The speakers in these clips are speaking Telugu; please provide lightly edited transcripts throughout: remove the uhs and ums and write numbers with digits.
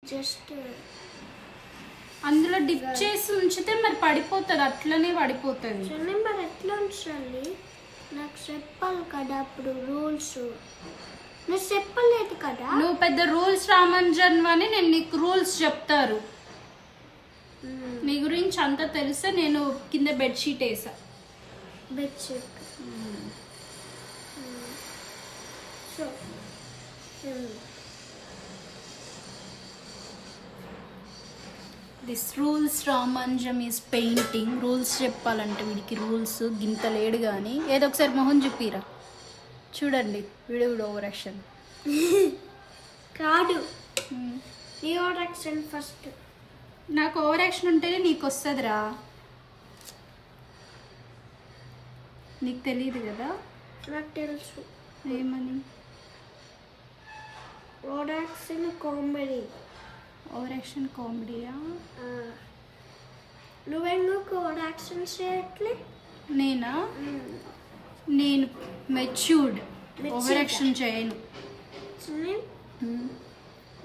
జస్ట్ అందులో డిప్ చేసి ఉంచితే మరి పడిపోతుంది, అట్లనే పడిపోతుంది. మరి ఎట్లా ఉంచాలి నాకు చెప్పాలి కదా. అప్పుడు రూల్స్ నువ్వు చెప్పలేదు కదా. నువ్వు పెద్ద రూల్స్ రామంజన్ అని నేను నీకు రూల్స్ చెప్తారు. నీ గురించి అంతా తెలిస్తే నేను కింద బెడ్షీట్ వేసా. బెడ్షీట్ సో దిస్ రూల్స్ రామంజం ఈజ్ పెయింటింగ్. రూల్స్ చెప్పాలంటే వీడికి రూల్స్ గింత లేడు కానీ ఏదో ఒకసారి మొహం చూపిరా. చూడండి వీడు ఓవర్ యాక్షన్ కాదు. నీ ఓవర్ యాక్షన్ ఫస్ట్. నాకు ఓవర్ యాక్షన్ ఉంటేనే నీకు వస్తుందిరా. నీకు తెలియదు కదా. నాకు తెలుసు. ఏమని? Over action comedy. Over action కామెడీయా? నువ్వెందుకు ఓవర్ యాక్షన్ చేయట్లే? నేనా? నేను మెచ్యూర్డ్, ఓవర్ యాక్షన్ చేయను.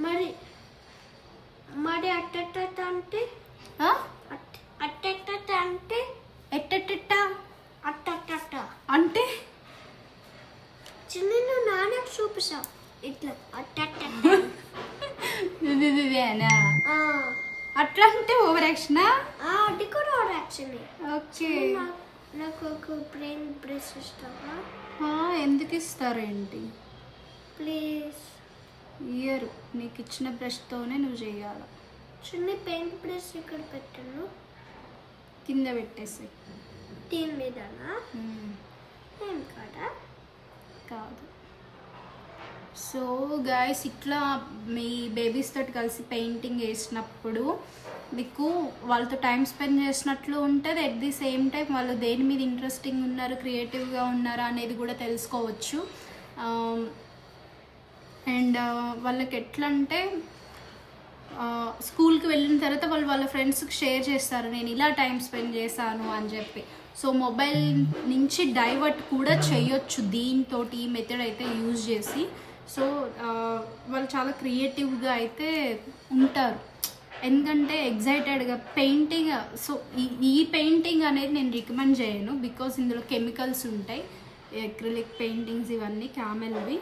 మరి మరి అట్టట్ట అంటే అట్టట్ట అంటే ఎట్టెట్ట అట్టట్ట అంటే చిన్న నువ్వు నాన్నకు చూపిస్తావు ఇట్లా అట్టట్ట. అట్లా అంటే ఓవర్ యాక్షనా? అది కూడా ఓవర్ యాక్షన్. ఓకే. నాకు ఒక బ్రెయిన్ బ్రష్ ఇస్తావా? ఎందుకు ఇస్తారేంటి? ప్లీజ్. ఇయర్ నీకు ఇచ్చిన బ్రష్తోనే నువ్వు చేయాలి. చిన్న పెయింట్ బ్రష్ ఇక్కడ పెట్టాను, కింద పెట్టేసి. దీని మీదనా? ఏం కాదా? కాదు. సో గైస్, ఇట్లా మీ బేబీస్ తోటి కలిసి పెయింటింగ్ వేసినప్పుడు మీకు వాళ్ళతో టైం స్పెండ్ చేసినట్లు ఉంటుంది. ఎట్ ది సేమ్ టైం వాళ్ళు దేని మీద ఇంట్రెస్టింగ్ ఉన్నారు, క్రియేటివ్గా ఉన్నారా అనేది కూడా తెలుసుకోవచ్చు. అండ్ వాళ్ళకి ఎట్లా అంటే స్కూల్కి వెళ్ళిన తర్వాత వాళ్ళు వాళ్ళ ఫ్రెండ్స్కి షేర్ చేస్తారు నేను ఇలా టైం స్పెండ్ చేశాను అని చెప్పి. సో మొబైల్ నుంచి డైవర్ట్ కూడా చేయొచ్చు దీంతో, ఈ మెథడ్ అయితే యూజ్ చేసి. సో వాళ్ళు చాలా క్రియేటివ్గా అయితే ఉంటారు. ఎందుకంటే ఎగ్జైటెడ్గా పెయింటింగ్. సో ఈ పెయింటింగ్ అనేది నేను రికమెండ్ చేయను, బికాస్ ఇందులో కెమికల్స్ ఉంటాయి. అక్రిలిక్ పెయింటింగ్స్ ఇవన్నీ క్యామెల్వి.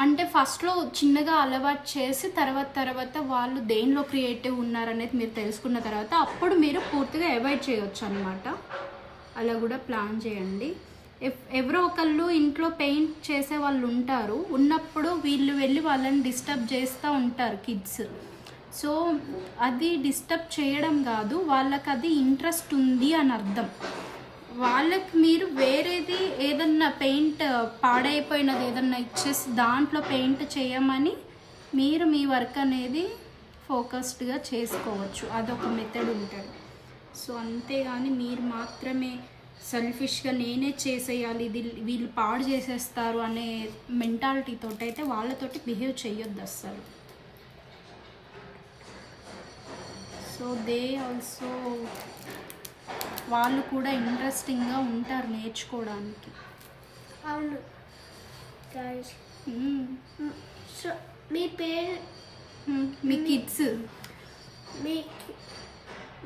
అంటే ఫస్ట్లో చిన్నగా అలవాటు చేసి తర్వాత వాళ్ళు దేనిలో క్రియేటివ్ ఉన్నారనేది మీరు తెలుసుకున్న తర్వాత అప్పుడు మీరు పూర్తిగా అవాయిడ్ చేయొచ్చు అనమాట. అలా కూడా ప్లాన్ చేయండి. ఎవరో ఒకళ్ళు ఇంట్లో పెయింట్ చేసే వాళ్ళు ఉంటారు, ఉన్నప్పుడు వీళ్ళు వెళ్ళి వాళ్ళని డిస్టర్బ్ చేస్తూ ఉంటారు కిడ్స్. సో అది డిస్టర్బ్ చేయడం కాదు, వాళ్ళకి అది ఇంట్రెస్ట్ ఉంది అని అర్థం. వాళ్ళకి మీరు వేరేది ఏదన్నా పెయింట్ పాడైపోయినది ఏదన్నా ఇచ్చేసి దాంట్లో పెయింట్ చేయమని మీరు మీ వర్క్ అనేది ఫోకస్డ్గా చేసుకోవచ్చు. అదొక మెథడ్ ఉంటుంది. సో అంతేగాని మీరు మాత్రమే సెల్ఫిష్గా నేనే చేసేయాలి, ఇది వీళ్ళు పాడు చేసేస్తారు అనే మెంటాలిటీతో అయితే వాళ్ళతోటి బిహేవ్ చేయొద్దు అస్సలు. సో దే ఆల్సో వాళ్ళు కూడా ఇంట్రెస్టింగ్గా ఉంటారు నేర్చుకోవడానికి. అవును గైస్. సో మీ పేరు మీ కిడ్స్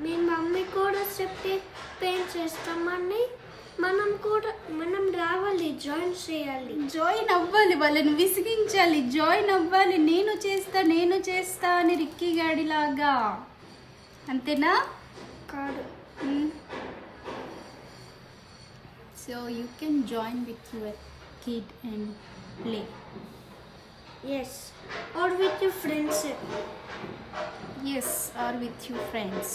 మీ మమ్మీ కూడా చెప్పి పెయింట్ చేస్తామని మనం రావాలి, జాయిన్ చేయాలి. జాయిన్ అవ్వాలి, వాళ్ళని విసిగించాలి, జాయిన్ అవ్వాలి. నేను చేస్తా అని రిక్కీ గాడిలాగా. అంతేనా? కాదు. So you can join with your kid and play. Yes, or with your friends. Yes, or with your friends.